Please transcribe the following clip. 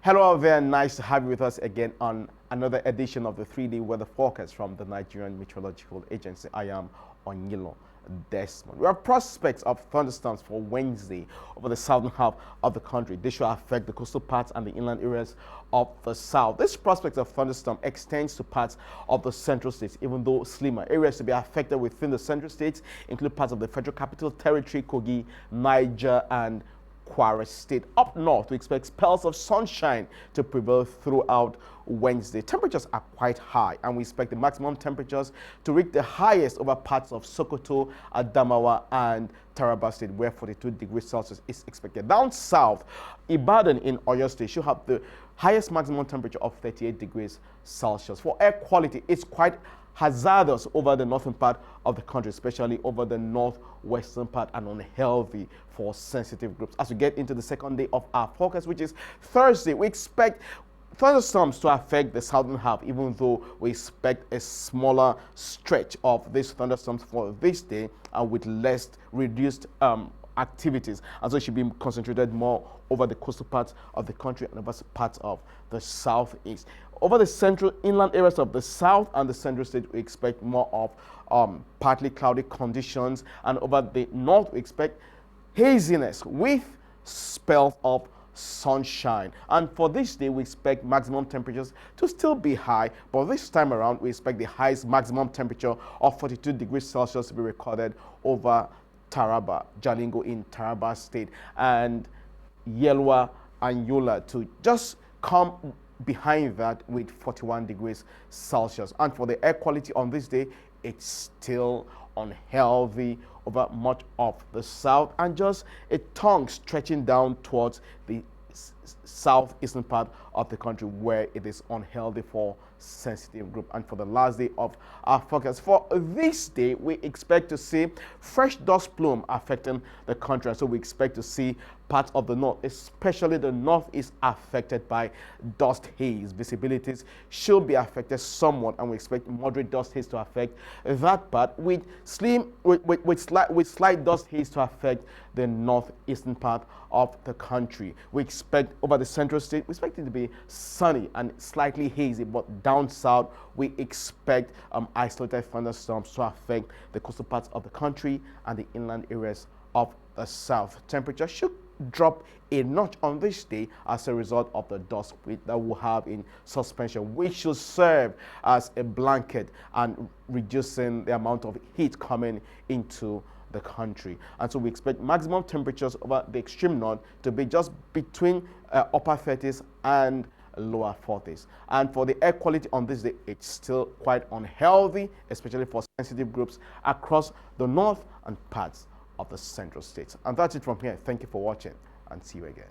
Hello out there, nice to have you with us again on another edition of the 3-day weather forecast from the Nigerian Meteorological Agency. I am Onyilo Desmond. We have prospects of thunderstorms for Wednesday over the southern half of the country. This should affect the coastal parts and the inland areas of the south. This prospect of thunderstorm extends to parts of the central states, even though slimmer. Areas to be affected within the central states include parts of the Federal Capital Territory, Kogi, Niger, and Kwara State. Up north, we expect spells of sunshine to prevail throughout Wednesday. Temperatures are quite high, and we expect the maximum temperatures to reach the highest over parts of Sokoto, Adamawa, and Taraba State, where 42 degrees Celsius is expected. Down south, Ibadan in Oyo State should have the highest maximum temperature of 38 degrees Celsius. For air quality, it's quite hazardous over the northern part of the country, especially over the northwestern part, and unhealthy for sensitive groups. As we get into the second day of our forecast, which is Thursday, we expect thunderstorms to affect the southern half, even though we expect a smaller stretch of these thunderstorms for this day and with less reduced activities, and so it should be concentrated more over the coastal parts of the country and over parts of the southeast. Over the central inland areas of the south and the central state, we expect more of partly cloudy conditions, and over the north, we expect haziness with spells of sunshine. And for this day, we expect maximum temperatures to still be high, but this time around, we expect the highest maximum temperature of 42 degrees Celsius to be recorded over Taraba, Jalingo in Taraba State, and Yelwa and Yola to just come behind that with 41 degrees Celsius. And for the air quality on this day, it's still unhealthy over much of the south, and just a tongue stretching down towards the southeastern part of the country, where it is unhealthy for sensitive group. And for the last day of our forecast, for this day, we expect to see fresh dust plume affecting the country, and so we expect to see parts of the north, especially the northeast, affected by dust haze. Visibilities should be affected somewhat, and we expect moderate dust haze to affect that part, with slight dust haze to affect the northeastern part of the country. We expect over the central state, we expect it to be sunny and slightly hazy, but down south, we expect isolated thunderstorms to affect the coastal parts of the country and the inland areas of the south. Temperature should drop a notch on this day as a result of the dust that we'll have in suspension, which should serve as a blanket and reducing the amount of heat coming into the country. And so we expect maximum temperatures over the extreme north to be just between upper 30s and lower 40s. And for the air quality on this day, it's still quite unhealthy, especially for sensitive groups across the north and parts of the central states. And that's it from here. Thank you for watching, and see you again.